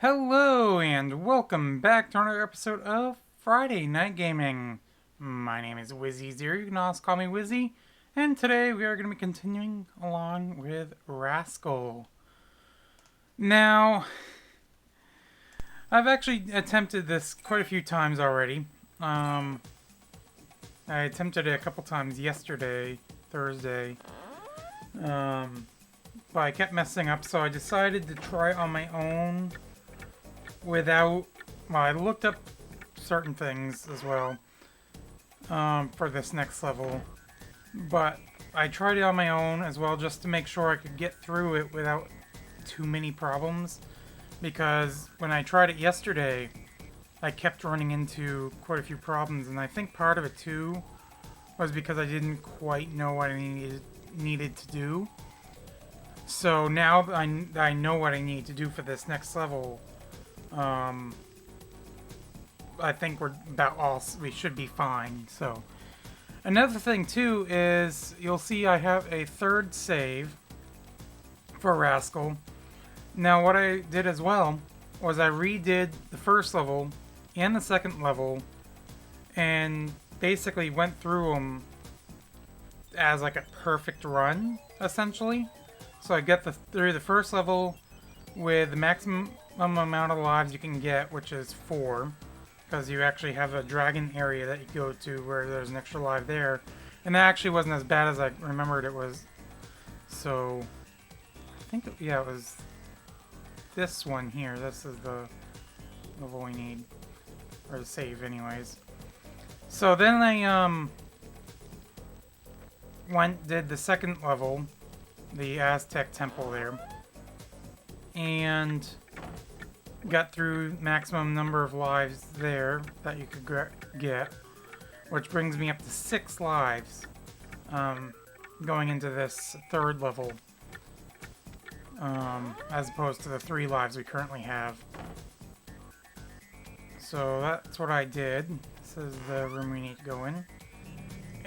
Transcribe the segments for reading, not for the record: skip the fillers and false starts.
Hello and welcome back to another episode of Friday Night Gaming. My name is Wizzy0, you can also call me Wizzy, and today we are going to be continuing along with Rascal. Now, I've actually attempted this quite a few times already. I attempted it a couple times yesterday, Thursday, but I kept messing up, so I decided to try it on my own without, well, I looked up certain things as well for this next level, but I tried it on my own as well just to make sure I could get through it without too many problems, because when I tried it yesterday I kept running into quite a few problems, and I think part of it too was because I didn't quite know what I needed to do. So now that I know what I need to do for this next level, I think we should be fine. So another thing too is you'll see I have a third save for Rascal. Now what I did as well was I redid the first level and the second level and basically went through them as like a perfect run, essentially. So I get through the first level with the maximum amount of lives you can get, which is 4, because you actually have a dragon area that you go to where there's an extra life there, and that actually wasn't as bad as I remembered it was. So I think it was this one here. This is the level we need, or the save anyways. So then I did the second level, the Aztec temple there, and got through maximum number of lives there that you could get, which brings me up to 6 lives going into this third level, as opposed to the 3 lives we currently have. So that's what I did. This is the room we need to go in.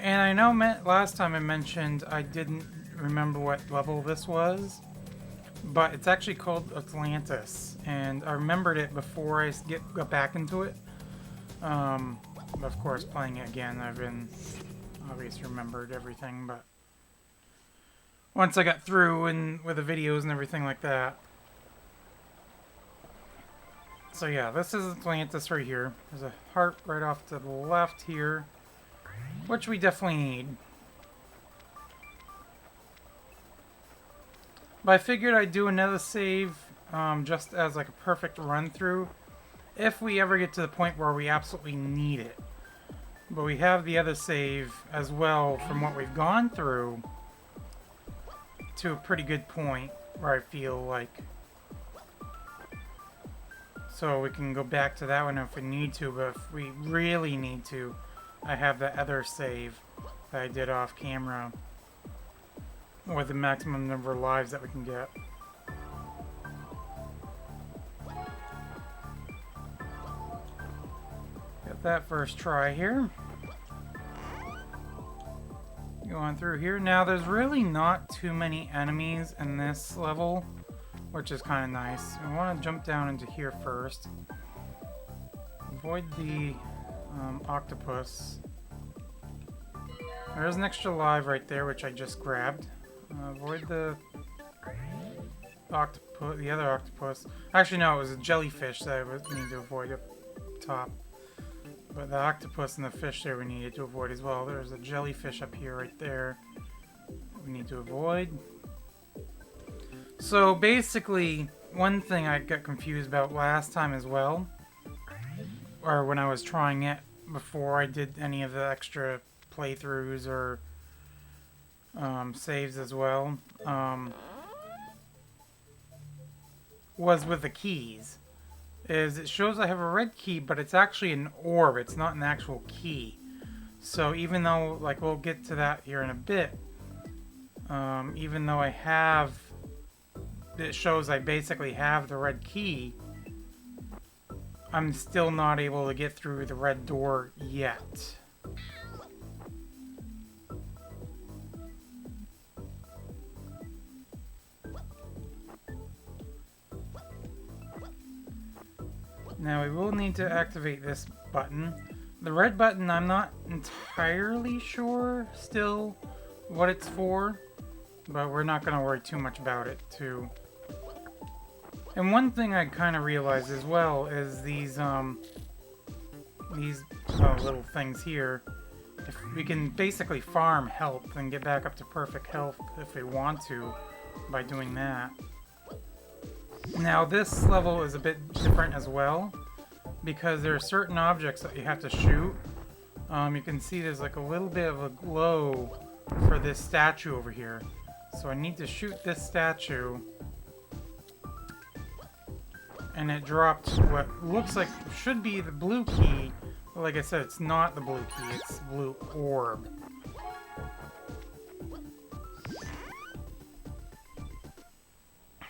And I know last time I mentioned I didn't remember what level this was, but it's actually called Atlantis, and I remembered it before I got back into it. Of course, playing it again, I've been obviously remembered everything, but once I got through and with the videos and everything like that. So yeah, this is Atlantis right here. There's a heart right off to the left here, which we definitely need. But I figured I'd do another save just as like a perfect run through if we ever get to the point where we absolutely need it. But we have the other save as well from what we've gone through to a pretty good point where I feel like. So we can go back to that one if we need to, but if we really need to, I have the other save that I did off camera with the maximum number of lives that we can get. Get that first try here. Going through here. Now there's really not too many enemies in this level, which is kind of nice. I want to jump down into here first. Avoid the octopus. There's an extra live right there, which I just grabbed. Avoid the octopus, the other octopus. Actually, no, it was a jellyfish that I would need to avoid up top. But the octopus and the fish there we needed to avoid as well. There's a jellyfish up here right there that we need to avoid. So basically, one thing I got confused about last time as well, or when I was trying it before I did any of the extra playthroughs or saves as well, was with the keys. Is it shows I have a red key, but it's actually an orb. It's not an actual key. So even though, like, we'll get to that here in a bit, even though I have, it shows I basically have the red key, I'm still not able to get through the red door yet. Now we will need to activate this button. The red button, I'm not entirely sure still what it's for, but we're not going to worry too much about it too. And one thing I kind of realized as well is these little things here. If we can basically farm health and get back up to perfect health if we want to by doing that. Now this level is a bit different as well because there are certain objects that you have to shoot. You can see there's like a little bit of a glow for this statue over here. So I need to shoot this statue. And it dropped what looks like should be the blue key. But like I said, it's not the blue key, it's the blue orb.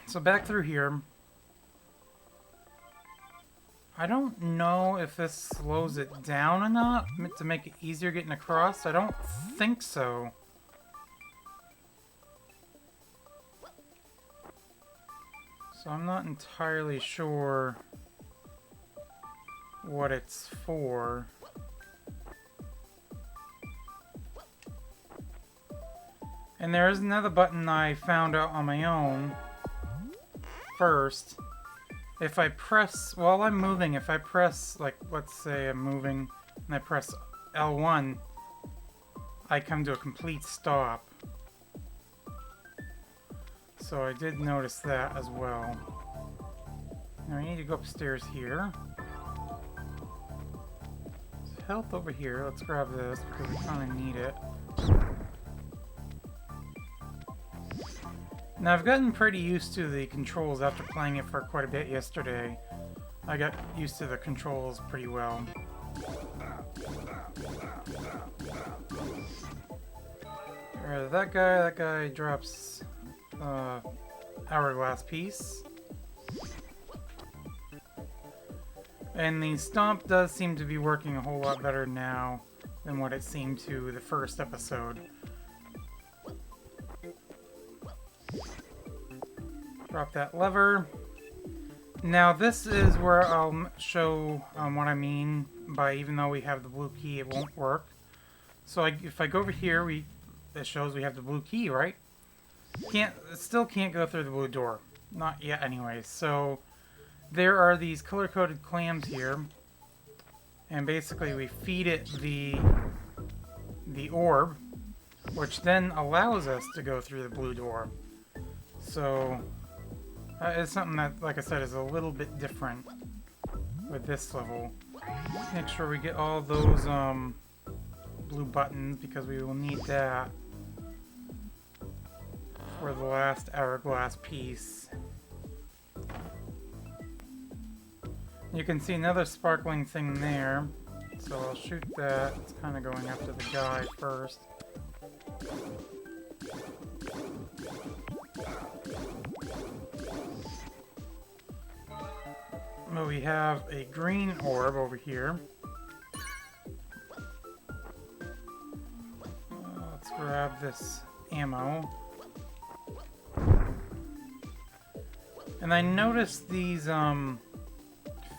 So back through here. I don't know if this slows it down enough to make it easier getting across. I don't think so. So I'm not entirely sure what it's for. And there is another button I found out on my own first. If I press, while I'm moving, if I press, like, let's say I'm moving, and I press L1, I come to a complete stop. So I did notice that as well. Now we need to go upstairs here. There's health over here. Let's grab this because we kind of need it. Now I've gotten pretty used to the controls after playing it for quite a bit yesterday. I got used to the controls pretty well. Get rid of that guy drops hourglass piece. And the stomp does seem to be working a whole lot better now than what it seemed to the first episode. Drop that lever. Now this is where I'll show what I mean by even though we have the blue key, it won't work. So if I go over here, it shows we have the blue key, right? Still can't go through the blue door. Not yet anyways. So there are these color-coded clams here. And basically we feed it the orb, which then allows us to go through the blue door. So it's something that, like I said, is a little bit different with this level. Make sure we get all those blue buttons because we will need that for the last hourglass piece. You can see another sparkling thing there, so I'll shoot that. It's kind of going after the guy first. Well, we have a green orb over here. Let's grab this ammo. And I noticed these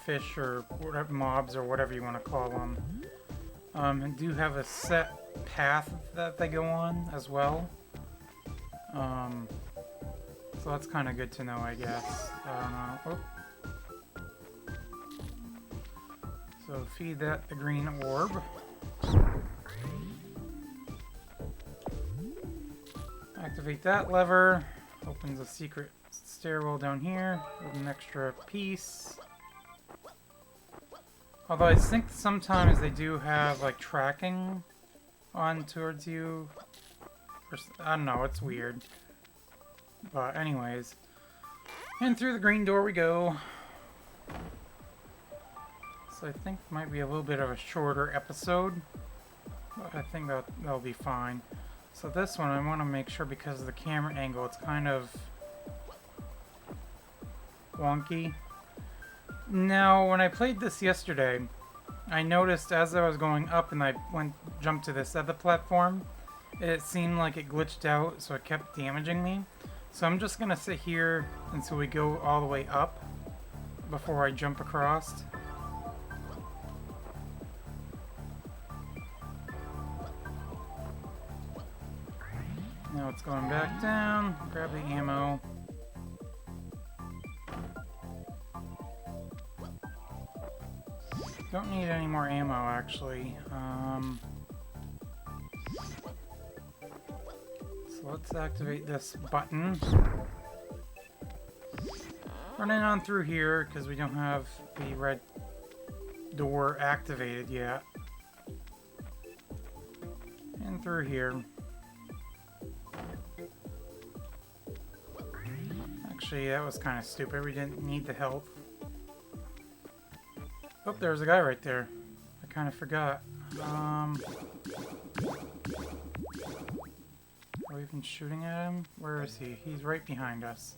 fish or whatever, mobs or whatever you want to call them, do have a set path that they go on as well. So that's kind of good to know, I guess. So feed that the green orb. Activate that lever. Opens a secret stairwell down here with an extra piece. Although I think sometimes they do have like tracking on towards you. I don't know, it's weird. But anyways. And through the green door we go. So I think it might be a little bit of a shorter episode. But I think that'll be fine. So this one I want to make sure because of the camera angle it's kind of wonky. Now when I played this yesterday, I noticed as I was going up and I jumped to this other platform, it seemed like it glitched out, so it kept damaging me. So I'm just gonna sit here until we go all the way up before I jump across. Now it's going back down. Grab the ammo. Don't need any more ammo, actually. So let's activate this button. Running on through here, because we don't have the red door activated yet. And through here. Actually, that was kind of stupid. We didn't need the health. Oh, there's a guy right there. I kind of forgot. Are we even shooting at him? Where is he? He's right behind us.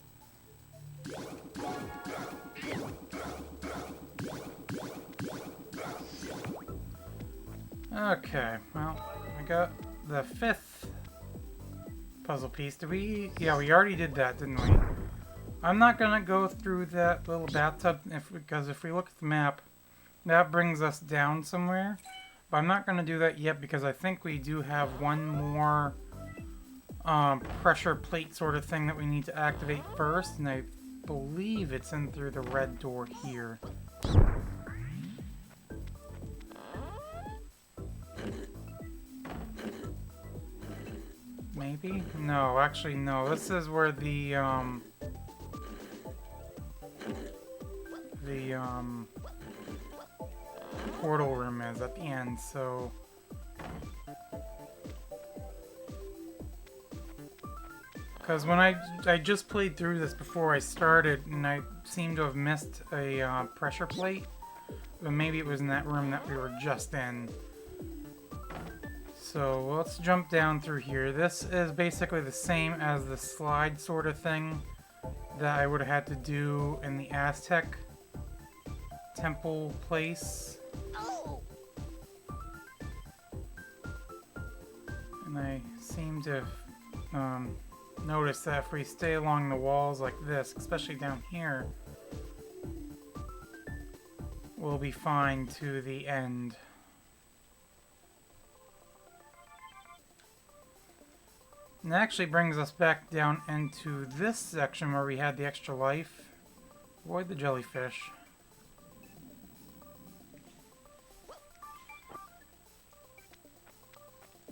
Okay, well, I got the 5th puzzle piece. Did we? Yeah, we already did that, didn't we? I'm not gonna go through that little bathtub because if we look at the map, that brings us down somewhere. But I'm not gonna do that yet because I think we do have one more pressure plate sort of thing that we need to activate first, and I believe it's in through the red door here. Maybe? No, actually no. This is where the portal room is at the end, so because when I just played through this before I started, and I seem to have missed a pressure plate, but maybe it was in that room that we were just in. So let's jump down through here. This is basically the same as the slide sort of thing that I would have had to do in the Aztec temple place. And I seem to notice that if we stay along the walls like this, especially down here, we'll be fine to the end. And that actually brings us back down into this section where we had the extra life. Avoid the jellyfish.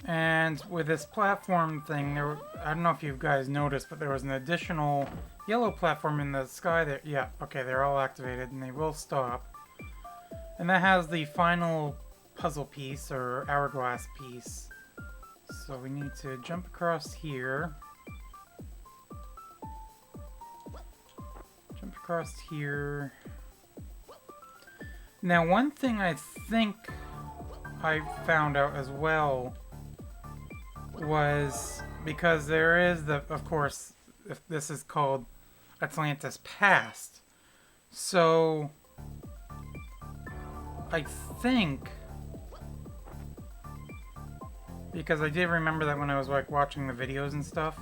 And with this platform thing, I don't know if you guys noticed, but there was an additional yellow platform in the sky there. Yeah, okay, they're all activated and they will stop. And that has the final puzzle piece, or hourglass piece. So we need to jump across here. Jump across here. Now, one thing I think I found out as well was, because there is of course, if this is called Atlantis Past. So I think, because I did remember that when I was like watching the videos and stuff,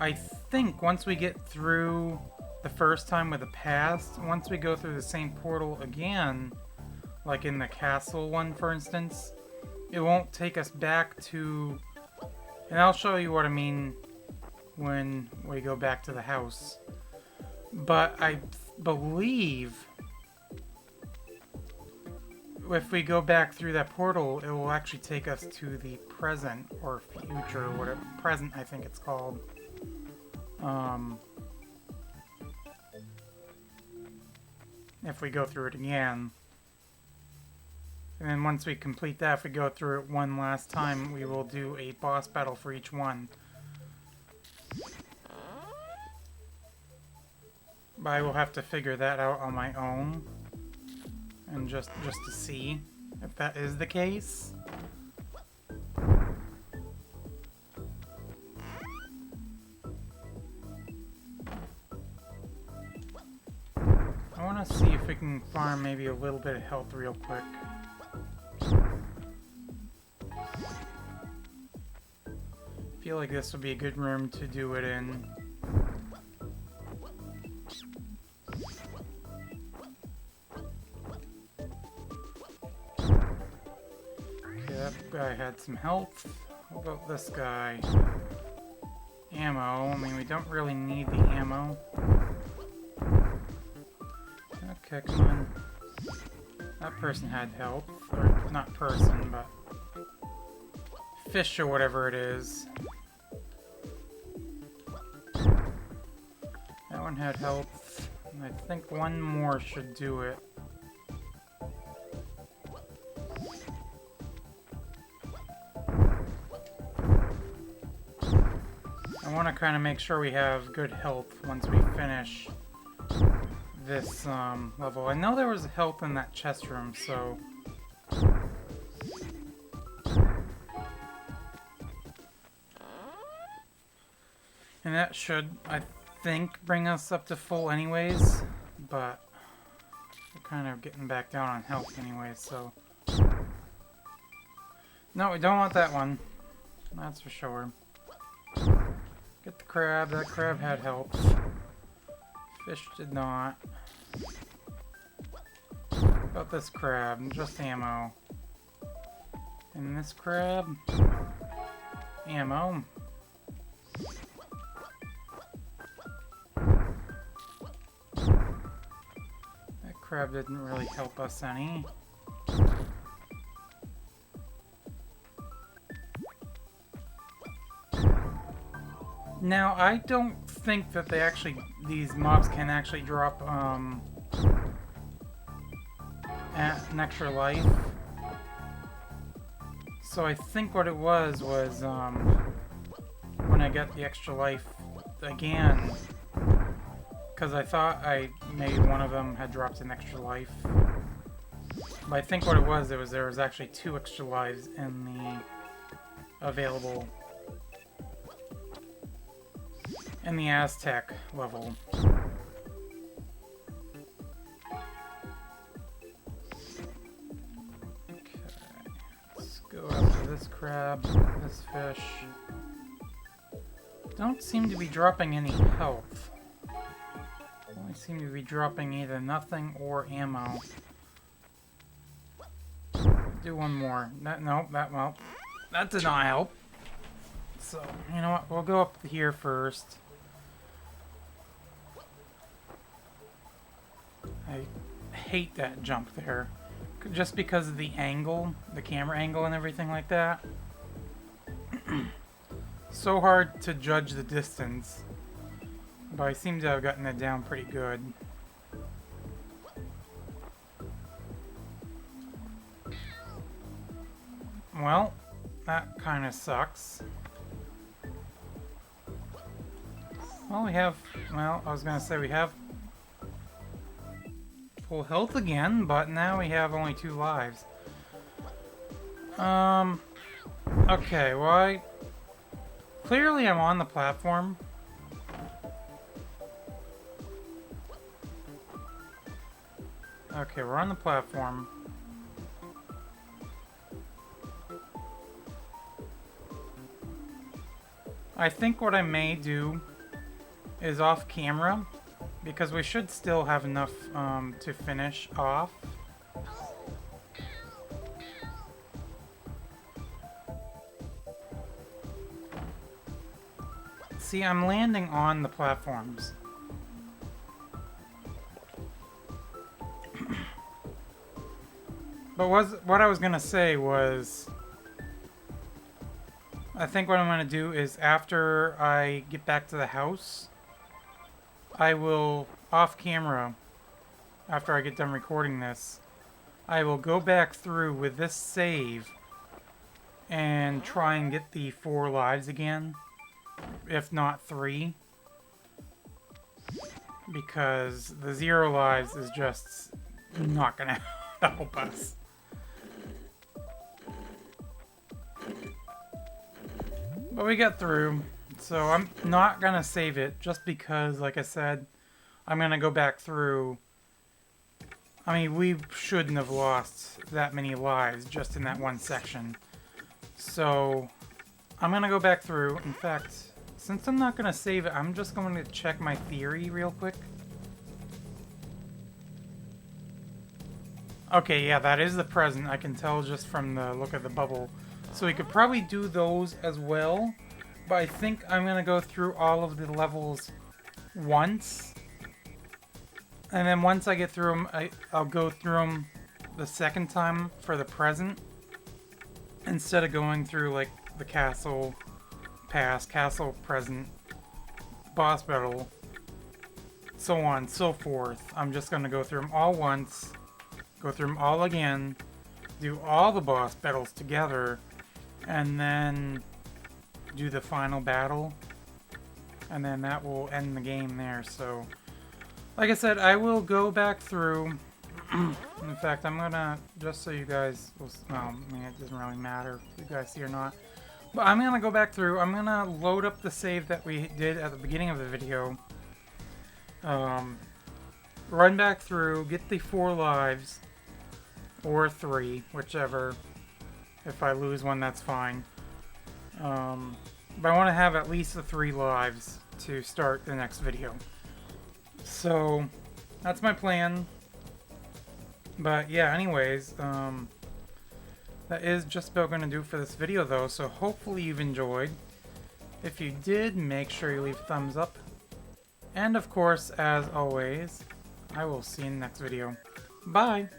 I think once we get through the first time with the past, once we go through the same portal again, like in the castle one for instance, it won't take us back to, and I'll show you what I mean when we go back to the house, but I believe if we go back through that portal, it will actually take us to the present or future, or whatever. Present, I think it's called. If we go through it again. And then once we complete that, if we go through it one last time, we will do a boss battle for each one. But I will have to figure that out on my own. And just to see if that is the case. I want to see if we can farm maybe a little bit of health real quick. I feel like this would be a good room to do it in. guy had some health. What about this guy? Ammo. I mean, we don't really need the ammo. Okay, come on. That person had health. Or, not person, but... fish or whatever it is. That one had health. And I think one more should do it. I want to kind of make sure we have good health once we finish this level. I know there was health in that chest room, so... and that should, I think, bring us up to full anyways, but we're kind of getting back down on health anyways, so... no, we don't want that one. That's for sure. Get the crab. That crab had health. Fish did not. About this crab, just ammo. And this crab, ammo. That crab didn't really help us any. Now, I don't think that these mobs can actually drop, an extra life. So I think what it was, when I got the extra life again, because I thought maybe one of them had dropped an extra life. But I think what it was, there was actually 2 extra lives in the available in the Aztec level. Okay, let's go after this crab, this fish. Don't seem to be dropping any health. Only seem to be dropping either nothing or ammo. Do one more. Nope, that did not help. So, you know what, we'll go up here first. I hate that jump there. Just because of the angle, the camera angle and everything like that. So hard to judge the distance. But I seem to have gotten it down pretty good. Well, that kind of sucks. Well, I was gonna say we have full health again, but now we have only 2 lives. Okay, well, clearly I'm on the platform. Okay, we're on the platform. I think what I may do is off camera, because we should still have enough to finish off. See, I'm landing on the platforms. But what I was gonna say was, I think what I'm gonna do is after I get back to the house, I will, off camera, after I get done recording this, I will go back through with this save and try and get the 4 lives again, if not 3, because the 0 lives is just not gonna help us. But we got through. So I'm not gonna save it just because, like I said, I'm gonna go back through. I mean, we shouldn't have lost that many lives just in that one section. So I'm gonna go back through. In fact, since I'm not gonna save it, I'm just going to check my theory real quick. Okay, yeah, that is the present. I can tell just from the look of the bubble. So we could probably do those as well. But I think I'm going to go through all of the levels once. And then once I get through them, I'll go through them the second time for the present. Instead of going through like the castle past, castle present, boss battle, so on and so forth. I'm just going to go through them all once. Go through them all again. Do all the boss battles together. And then do the final battle, and then that will end the game there. So like I said, I will go back through. In fact, I'm gonna, just so you guys will, well, I mean, it doesn't really matter if you guys see or not, but I'm gonna go back through. I'm gonna load up the save that we did at the beginning of the video, run back through, get the 4 lives or 3, whichever. If I lose one, that's fine. But I want to have at least the 3 lives to start the next video. So, that's my plan. But yeah, anyways, that is just about going to do it for this video though, so hopefully you've enjoyed. If you did, make sure you leave a thumbs up. And of course, as always, I will see you in the next video. Bye!